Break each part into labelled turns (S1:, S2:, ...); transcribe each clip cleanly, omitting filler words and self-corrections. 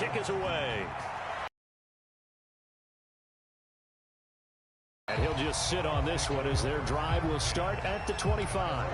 S1: kick is away. And he'll just sit on this one as their drive will start at the 25.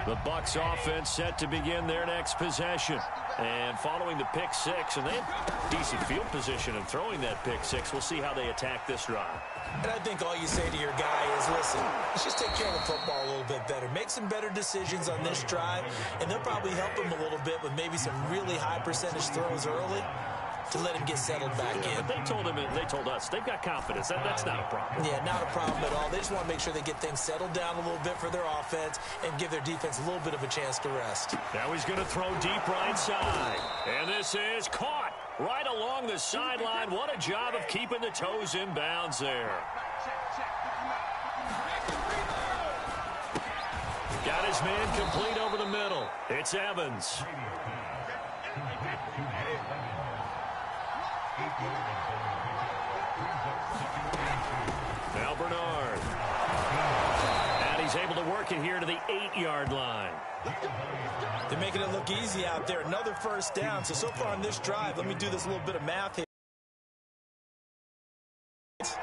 S1: The Bucs offense set to begin their next possession. And following the pick six, and they have decent field position and throwing that pick six. We'll see how they attack this drive.
S2: And I think all you say to your guy is, listen, let's just take care of the football a little bit better. Make some better decisions on this drive, and they'll probably help him a little bit with maybe some really high percentage throws early to let him get settled back in.
S1: But they told us they've got confidence. That's not a problem.
S2: Yeah, not a problem at all. They just want to make sure they get things settled down a little bit for their offense and give their defense a little bit of a chance to rest.
S1: Now he's going to throw deep right side. And this is caught right along the sideline. What a job of keeping the toes in bounds there. Got his man complete over the middle. It's Evans. Now Bernard. And he's able to work it here to the 8-yard line.
S2: They're making it look easy out there. Another first down. So far on this drive, let me do this little bit of math here.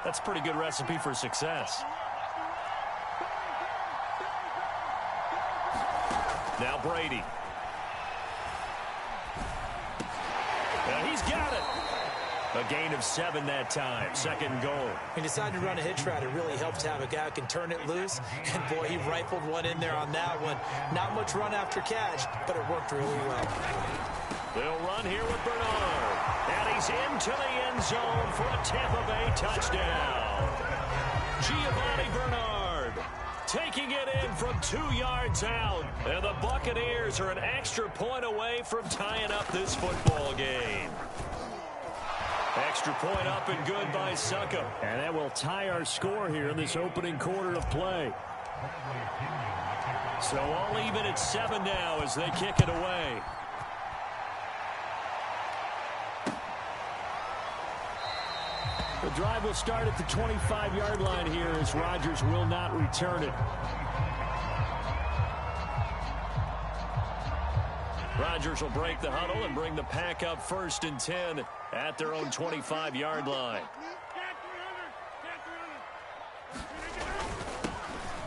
S1: That's a pretty good recipe for success. Now Brady. And he's got it. A gain of 7 that time. Second and goal.
S2: He decided to run a hitch route. It really helps to have a guy who can turn it loose. And, boy, he rifled one in there on that one. Not much run after catch, but it worked really well.
S1: They'll run here with Bernard. And he's into the end zone for a Tampa Bay touchdown. Giovanni Bernard taking it in from 2 yards out. And the Buccaneers are an extra point away from tying up this football game. Extra point up and good by Succo. And that will tie our score here in this opening quarter of play. So all even at 7 now as they kick it away. The drive will start at the 25-yard line here as Rodgers will not return it. Rodgers will break the huddle and bring the pack up 1st and 10 at their own 25-yard line.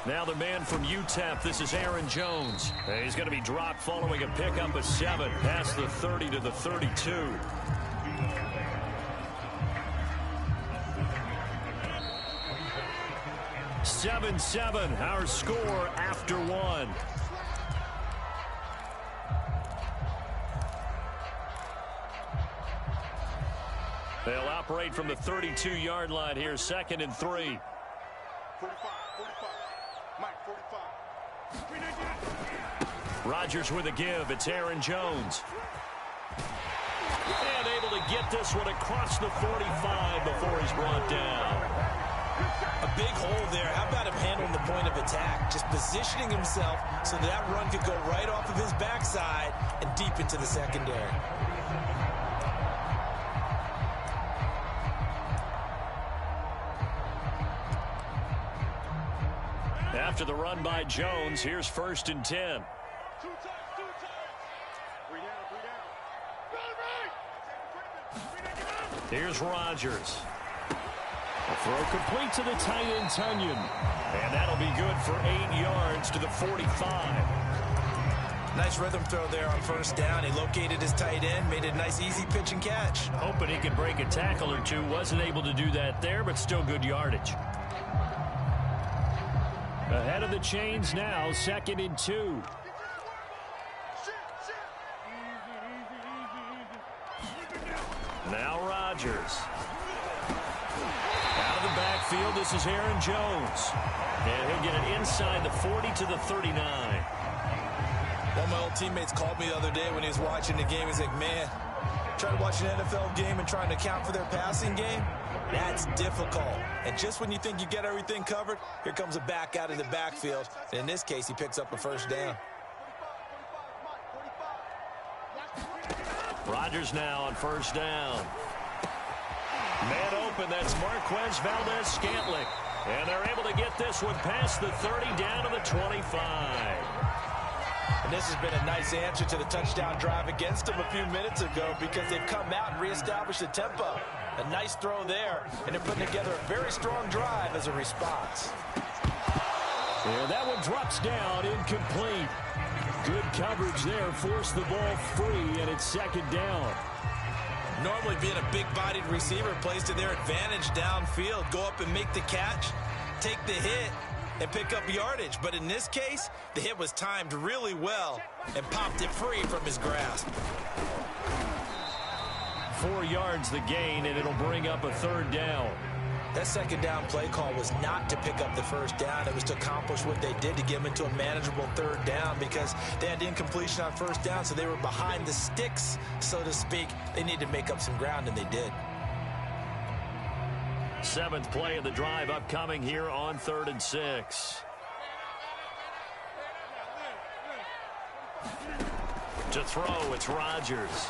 S1: Now the man from UTEP, this is Aaron Jones. And he's going to be dropped following a pickup of 7 past the 30 to the 32. (7-7) our score after 1. They'll operate from the 32-yard line here, 2nd and 3.
S3: 45. Mike, 45.
S1: Rodgers with a give. It's Aaron Jones. And able to get this one across the 45 before he's brought down.
S2: A big hole there. How about him handling the point of attack? Just positioning himself so that run could go right off of his backside and deep into the secondary.
S1: After the run by Jones, here's 1st and 10. Here's Rodgers. A throw complete to the tight end, Tunyon. And that'll be good for 8 yards to the 45.
S2: Nice rhythm throw there on 1st down. He located his tight end, made it a nice easy pitch and catch.
S1: Hoping he could break a tackle or two. Wasn't able to do that there, but still good yardage. Ahead of the chains now, 2nd and 2. Now Rodgers. Out of the backfield, this is Aaron Jones. And he'll get it inside the 40 to the 39.
S2: One of my old teammates called me the other day when he was watching the game. He's like, man, trying to watch an NFL game and trying to account for their passing game, that's difficult. And just when you think you get everything covered, here comes a back out of the backfield. And in this case, he picks up a 1st down.
S1: Rodgers now on 1st down. Man open, that's Marquez Valdez-Scantling. And they're able to get this one past the 30 down to the 25.
S2: And this has been a nice answer to the touchdown drive against them a few minutes ago because they've come out and reestablished the tempo. A nice throw there, and they're putting together a very strong drive as a response.
S1: Yeah, that one drops down, incomplete. Good coverage there, forced the ball free, and it's second down.
S2: Normally being a big-bodied receiver plays to their advantage downfield. Go up and make the catch, take the hit, and pick up yardage. But in this case, the hit was timed really well and popped it free from his grasp.
S1: 4 yards the gain, and it'll bring up a third down.
S2: That second down play call was not to pick up the first down. It was to accomplish what they did to get them into a manageable third down because they had incompletion on first down, so they were behind the sticks, so to speak. They needed to make up some ground, and they did.
S1: 7th play of the drive upcoming here on 3rd and 6. To throw, it's Rodgers.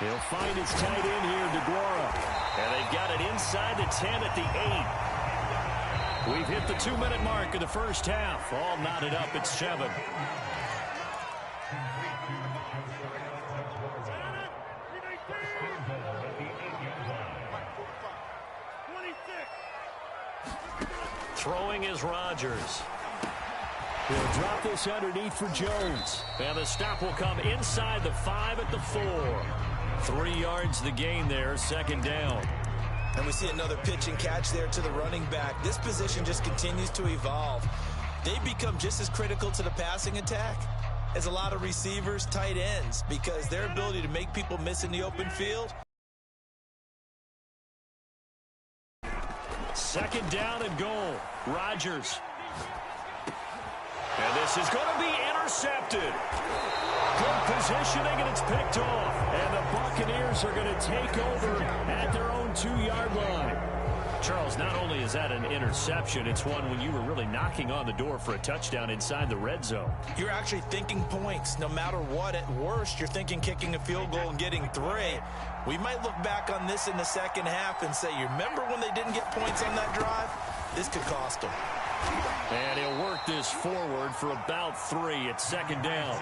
S1: He'll find his tight end here, DeGuara. And they've got it inside the 10 at the 8. We've hit the 2-minute mark of the first half. All knotted up at 7. Throwing is Rodgers. He'll drop this underneath for Jones. And the stop will come inside the 5 at the 4. 3 yards the gain there, second down.
S2: And we see another pitch and catch there to the running back. This position just continues to evolve. They become just as critical to the passing attack as a lot of receivers, tight ends, because their ability to make people miss in the open field.
S1: Second down and goal. Rodgers. And this is going to be intercepted. Good positioning, and it's picked off. And the Buccaneers are going to take over at their own 2-yard line. Charles, not only is that an interception, it's one when you were really knocking on the door for a touchdown inside the red zone.
S2: You're actually thinking points. No matter what, at worst, you're thinking kicking a field goal and getting 3. We might look back on this in the second half and say, you remember when they didn't get points on that drive? This could cost them.
S1: And he'll work this forward for about 3 at second down.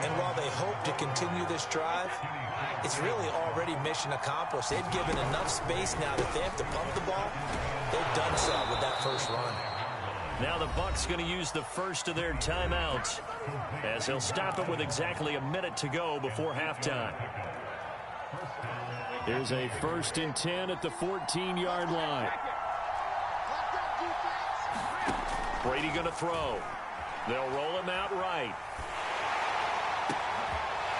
S2: And while they hope to continue this drive, it's really already mission accomplished. They've given enough space now that they have to pump the ball. They've done so with that first run.
S1: Now the Bucs going to use the first of their timeouts as they'll stop it with exactly a minute to go before halftime. There's a 1st and 10 at the 14-yard line. Brady going to throw. They'll roll him out right.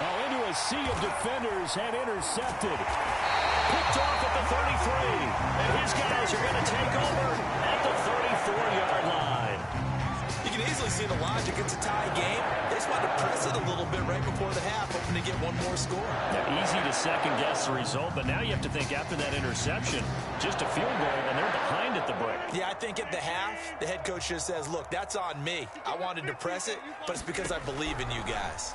S1: Oh, into a sea of defenders and intercepted. Picked off at the 33. And his guys are going to take over at the 34-yard line.
S2: You can easily see the logic. It's a tie game. They just want to press it a little bit right before the half, hoping to get one more score.
S1: Yeah, easy to second-guess the result, but now you have to think after that interception, just a field goal, and they're behind at the break.
S2: Yeah, I think at the half, the head coach just says, look, that's on me. I wanted to press it, but it's because I believe in you guys.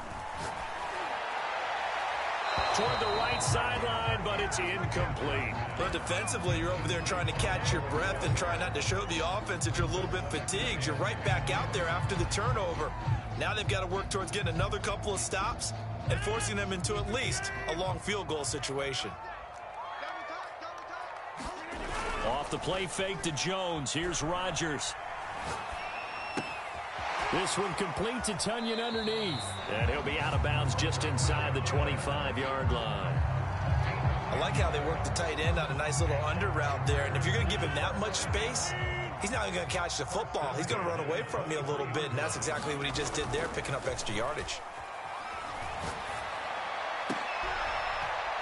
S1: Toward the right sideline, but it's incomplete.
S2: But defensively, you're over there trying to catch your breath and try not to show the offense that you're a little bit fatigued. You're right back out there after the turnover. Now they've got to work towards getting another couple of stops and forcing them into at least a long field goal situation.
S1: Off the play fake to Jones. Here's Rodgers. This one complete to Tunyon underneath. And he'll be out of bounds just inside the 25-yard line.
S2: I like how they work the tight end on a nice little under route there. And if you're going to give him that much space, he's not even going to catch the football. He's going to run away from you a little bit, and that's exactly what he just did there, picking up extra yardage.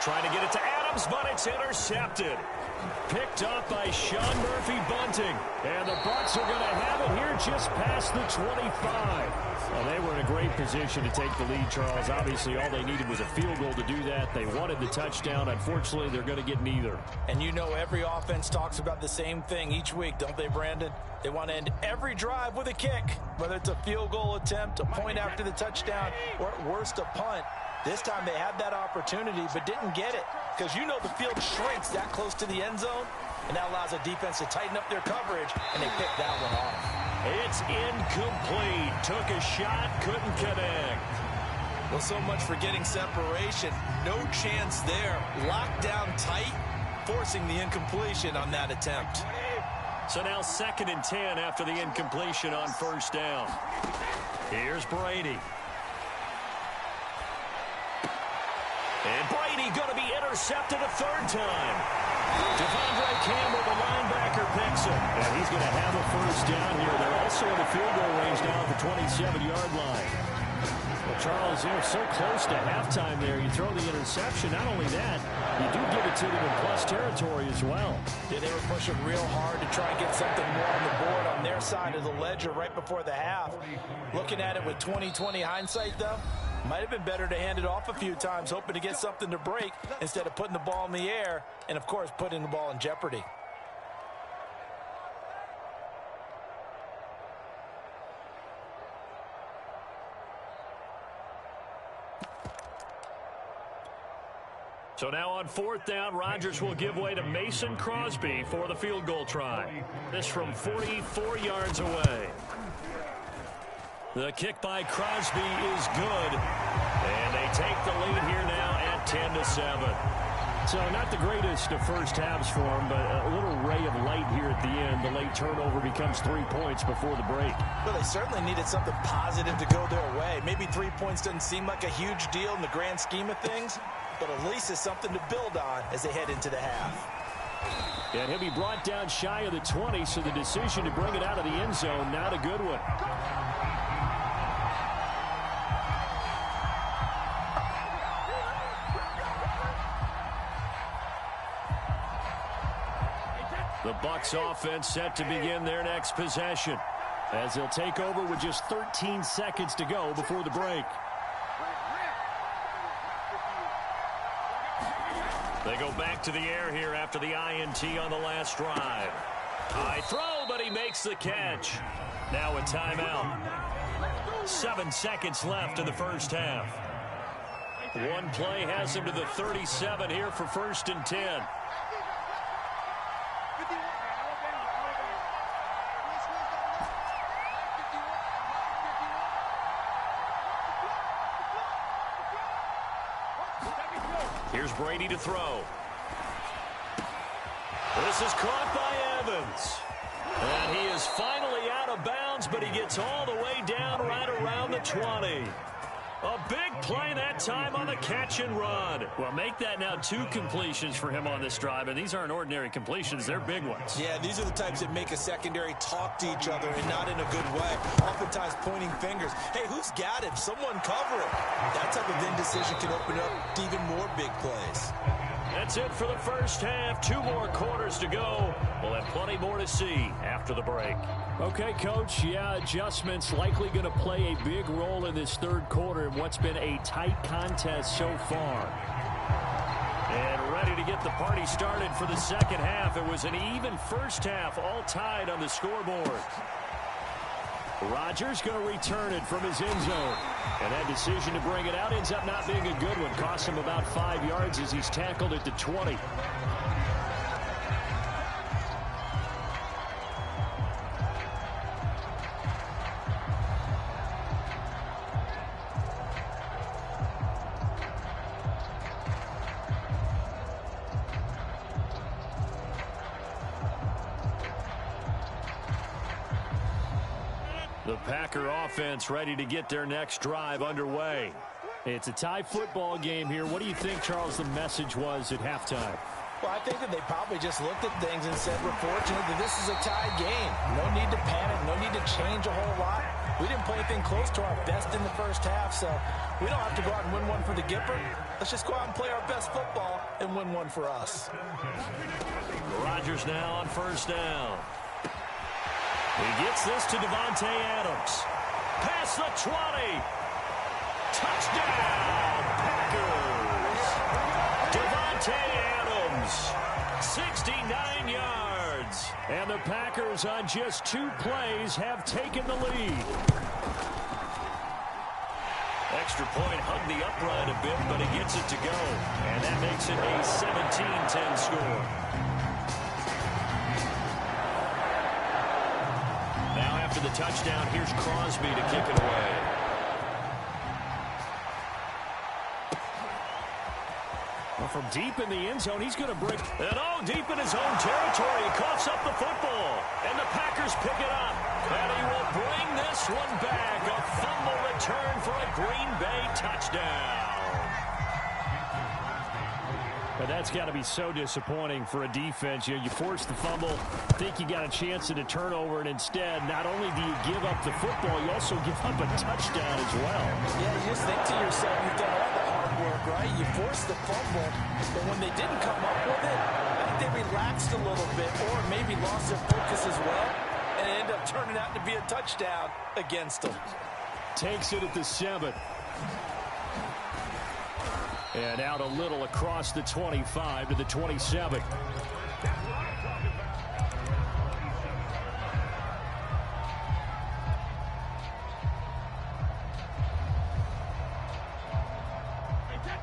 S1: Trying to get it to Adams, but it's intercepted. Picked up by Sean Murphy-Bunting. And the Bucs are going to have it here just past the 25. Well, they were in a great position to take the lead, Charles. Obviously, all they needed was a field goal to do that. They wanted the touchdown. Unfortunately, they're going to get neither.
S2: And you know every offense talks about the same thing each week, don't they, Brandon? They want to end every drive with a kick, whether it's a field goal attempt, a point after the touchdown, or at worst a punt. This time they had that opportunity but didn't get it, because you know the field shrinks that close to the end zone, and that allows the defense to tighten up their coverage, and they picked that one off.
S1: It's incomplete. Took a shot, couldn't connect.
S2: Well, so much for getting separation. No chance there. Locked down tight, forcing the incompletion on that attempt.
S1: So now 2nd and 10 after the incompletion on first down. Here's Brady. And Brady going to be intercepted a 3rd time. Devondre Campbell, the linebacker, picks him. And he's going to have a first down here. They're also in the field goal range now at the 27-yard line. Well, Charles, you're so close to halftime there. You throw the interception. Not only that, you do give it to them in plus territory as well.
S2: Yeah, they were pushing real hard to try and get something more on the board on their side of the ledger right before the half. Looking at it with 20/20 hindsight, though, might have been better to hand it off a few times, hoping to get something to break instead of putting the ball in the air and, of course, putting the ball in jeopardy.
S1: So now on 4th down, Rodgers will give way to Mason Crosby for the field goal try. This from 44 yards away. The kick by Crosby is good. And they take the lead here now at 10-7. So not the greatest of first halves for him, but a little ray of light here at the end. The late turnover becomes 3 points before the break.
S2: Well, they certainly needed something positive to go their way. Maybe 3 points doesn't seem like a huge deal in the grand scheme of things, but at least it's something to build on as they head into the half.
S1: And he'll be brought down shy of the 20, so the decision to bring it out of the end zone, not a good one. The Bucs offense set to begin their next possession, as they'll take over with just 13 seconds to go before the break. They go back to the air here after the INT on the last drive. High throw, but he makes the catch. Now a timeout. 7 seconds left in the first half. One play has him to the 37 here for 1st and 10. Here's Brady to throw. This is caught by Evans. And he is finally out of bounds, but he gets all the way down right around the 20. A big play that time on the catch and run. Well, make that now 2 completions for him on this drive, and these aren't ordinary completions. They're big ones.
S2: Yeah, these are the types that make a secondary talk to each other, and not in a good way. Oftentimes pointing fingers. Hey, who's got him? Someone cover him. That type of indecision can open up to even more big plays.
S1: That's it for the first half. 2 more quarters to go. We'll have plenty more to see after the break. Okay, Coach, yeah, adjustments likely going to play a big role in this 3rd quarter in what's been a tight contest so far. And ready to get the party started for the 2nd half. It was an even first half, all tied on the scoreboard. Rodgers going to return it from his end zone. And that decision to bring it out ends up not being a good one. Cost him about 5 yards as he's tackled at the 20. The Packer offense ready to get their next drive underway. It's a tie football game here. What do you think, Charles, the message was at halftime?
S2: Well, I think that they probably just looked at things and said, we're fortunate that this is a tied game. No need to panic. No need to change a whole lot. We didn't play anything close to our best in the first half, so we don't have to go out and win one for the Gipper. Let's just go out and play our best football and win one for us.
S1: Rodgers now on first down. He gets this to Davante Adams. Past the 20. Touchdown, Packers. Davante Adams, 69 yards. And the Packers on just 2 plays have taken the lead. extra point, hugged the upright a bit, but he gets it to go. And that makes it a 17-10 score. Now after the touchdown, here's Crosby to kick it away. Well, from deep in the end zone, he's going to break. And deep in his own territory, he coughs up the football. And the Packers pick it up. And he will bring this one back. A fumble return for a Green Bay touchdown. But that's got to be so disappointing for a defense. You force the fumble, think you got a chance at a turnover, and instead, not only do you give up the football, you also give up a touchdown as well.
S2: Yeah, you just think to yourself, you've done all the hard work, right? You forced the fumble, but when they didn't come up with it, I think they relaxed a little bit or maybe lost their focus as well, and it ended up turning out to be a touchdown against them.
S1: Takes it at the 7. And out a little across the 25 to the 27.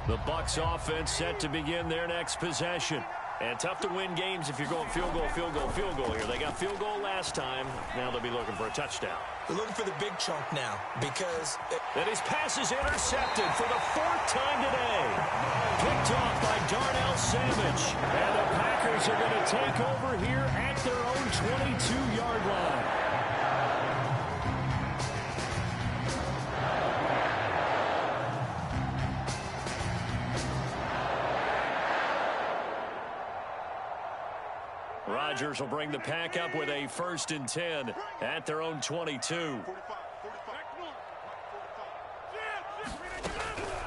S1: The Bucs offense set to begin their next possession. And tough to win games if you're going field goal, field goal, field goal here. They got field goal last time. Now they'll be looking for a touchdown.
S2: They're looking for the big chunk now because...
S1: And his pass is intercepted for the 4th time today. Picked off by Darnell Savage. And the Packers are going to take over here at their own 22-yard line. Rodgers will bring the pack up with a 1st and 10 at their own 22.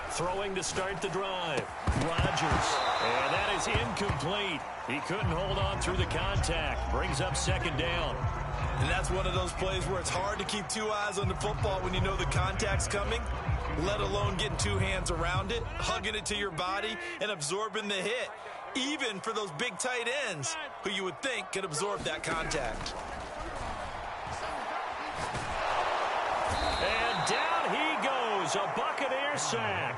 S1: Throwing to start the drive. Rodgers. And that is incomplete. He couldn't hold on through the contact. Brings up 2nd down.
S2: And that's one of those plays where it's hard to keep 2 eyes on the football when you know the contact's coming, let alone getting 2 hands around it, hugging it to your body, and absorbing the hit. Even for those big tight ends who you would think could absorb that contact.
S1: And down he goes, a Buccaneer sack.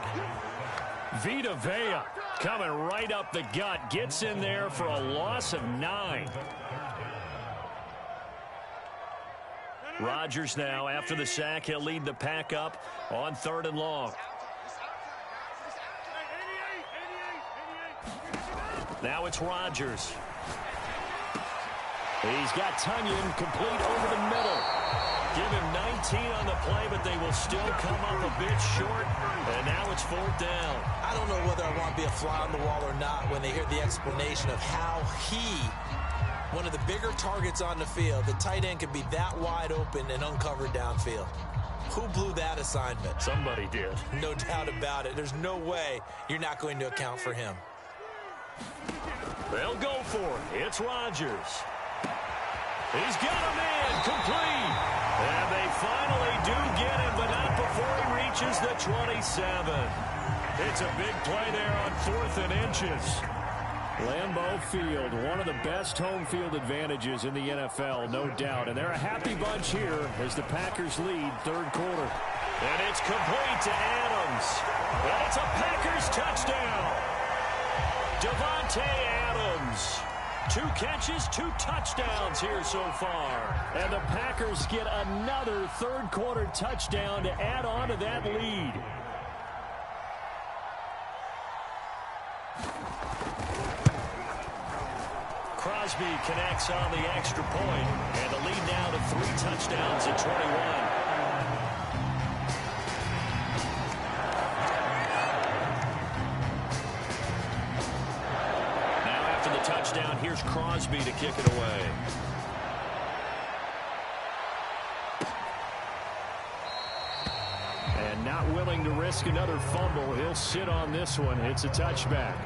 S1: Vita Vea coming right up the gut, gets in there for a loss of 9. Rodgers now, after the sack, he'll lead the pack up on 3rd and long. Now it's Rodgers. He's got Tunyon complete over the middle. Give him 19 on the play, but they will still come up a bit short. And now it's 4th down.
S2: I don't know whether I want to be a fly on the wall or not when they hear the explanation of how one of the bigger targets on the field, the tight end could be that wide open and uncovered downfield. Who blew that assignment?
S1: Somebody did.
S2: No doubt about it. There's no way you're not going to account for him.
S1: They'll go for it. It's Rodgers. He's got a man complete. And they finally do get him, but not before he reaches the 27. It's a big play there on 4th and inches. Lambeau Field, one of the best home field advantages in the NFL, no doubt. And they're a happy bunch here as the Packers lead 3rd quarter. And it's complete to Adams. And it's a Packers touchdown. Devontae Adams. 2 catches, 2 touchdowns here so far. And the Packers get another 3rd quarter touchdown to add on to that lead. Crosby connects on the extra point, and the lead now to 3 touchdowns at 21. Touchdown. Here's Crosby to kick it away. And not willing to risk another fumble. He'll sit on this one. It's a touchback.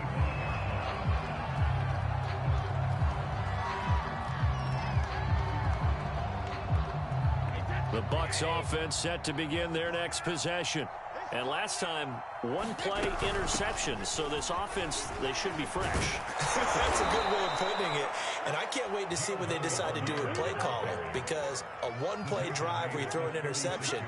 S1: The Bucs offense set to begin their next possession. And last time, 1 play interception. So this offense, they should be fresh.
S2: That's a good way of putting it. And I can't wait to see what they decide to do with play calling. Because a 1-play drive where you throw an interception,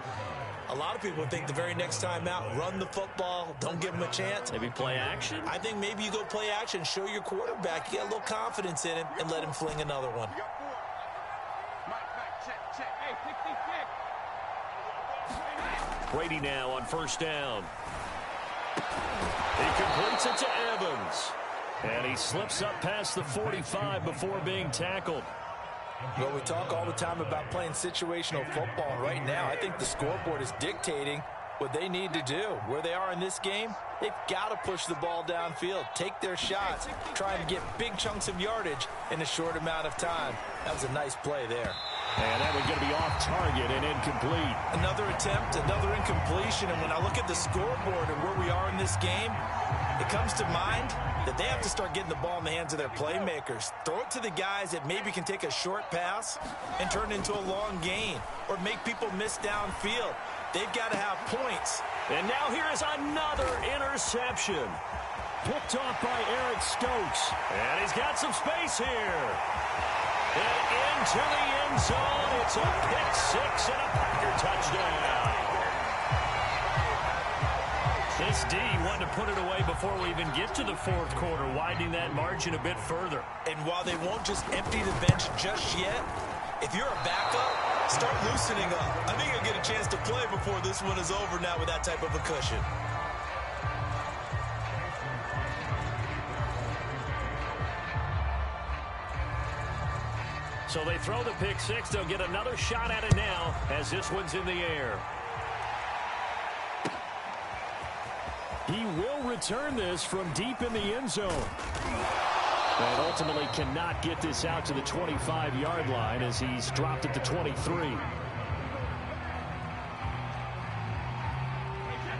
S2: A lot of people think the very next time out, run the football, don't give him a chance.
S1: Maybe play action?
S2: I think maybe you go play action, show your quarterback, you get a little confidence in him, and let him fling another one.
S3: You got 4. Mike, check. Hey, pick.
S1: Brady now on first down. He completes it to Evans. And he slips up past the 45 before being tackled.
S2: Well, we talk all the time about playing situational football, and right now I think the scoreboard is dictating what they need to do. Where they are in this game, they've got to push the ball downfield, take their shots, trying to get big chunks of yardage in a short amount of time. That was a nice play there.
S1: And that one's going to be off target and incomplete.
S2: Another attempt, another incompletion, and when I look at the scoreboard and where we are in this game, it comes to mind that they have to start getting the ball in the hands of their playmakers. Throw it to the guys that maybe can take a short pass and turn it into a long gain or make people miss downfield. They've got to have points.
S1: And now here is another interception. Picked off by Eric Stokes. And he's got some space here. And into the end zone. It's a pick six and a Packer touchdown. This D wanted to put it away before we even get to the fourth quarter, widening that margin a bit further.
S2: And while they won't just empty the bench just yet, if you're a backup, start loosening up. I think you'll get a chance to play before this one is over now with that type of a cushion.
S1: So they throw the pick six. They'll get another shot at it now as this one's in the air. He will return this from deep in the end zone. And ultimately cannot get this out to the 25-yard line as he's dropped at the 23.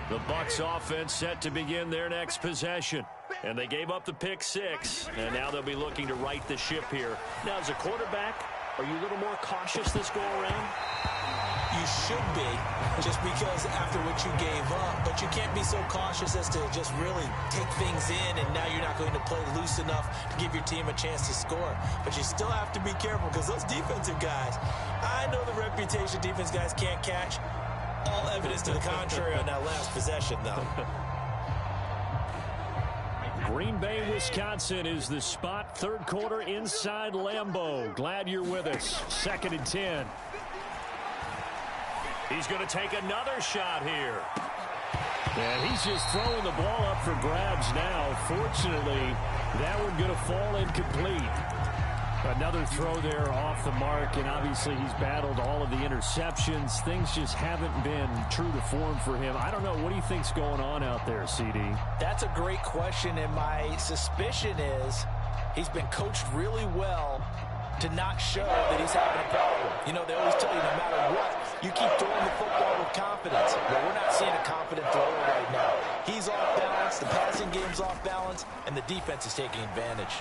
S1: The Bucs offense set to begin their next possession. And they gave up the pick six, and now they'll be looking to right the ship here. Now, as a quarterback, are you a little more cautious this go-around?
S2: You should be, just because after what you gave up. But you can't be so cautious as to just really take things in, and now you're not going to play loose enough to give your team a chance to score. But you still have to be careful because those defensive guys, I know the reputation defense guys can't catch. All evidence to the contrary on that last possession, though.
S1: Green Bay, Wisconsin is the spot. Third quarter inside Lambeau. Glad you're with us. 2nd and 10. He's going to take another shot here. And he's just throwing the ball up for grabs now. Fortunately, that one going to fall incomplete. Another throw there off the mark, and obviously he's battled all of the interceptions. Things just haven't been true to form for him. I don't know. What do you think's going on out there, CD?
S2: That's a great question, and my suspicion is he's been coached really well to not show that he's having a problem. You know, they always tell you no matter what, you keep throwing the football with confidence. Well, we're not seeing a confident thrower right now. He's off balance, the passing game's off balance, and the defense is taking advantage.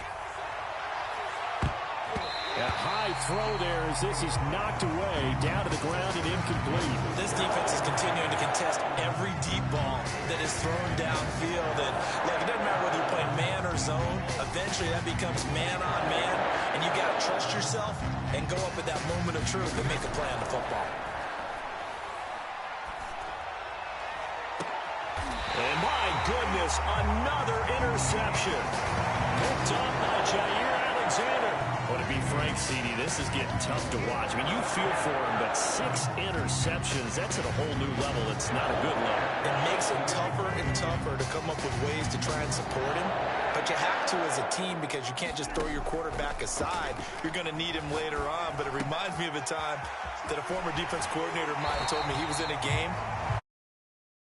S1: A high throw there as this is knocked away, down to the ground and incomplete.
S2: This defense is continuing to contest every deep ball that is thrown downfield. And look, it doesn't matter whether you're playing man or zone. Eventually that becomes man on man, and you got to trust yourself and go up at that moment of truth and make a play on the football.
S1: And my goodness, another interception. Picked up by Jair Alexander. Well, to be frank, CD, this is getting tough to watch. I mean, you feel for him, but 6 interceptions, that's at a whole new level. It's not a good level.
S2: It makes it tougher and tougher to come up with ways to try and support him. But you have to as a team because you can't just throw your quarterback aside. You're going to need him later on. But it reminds me of a time that a former defense coordinator of mine told me he was in a game,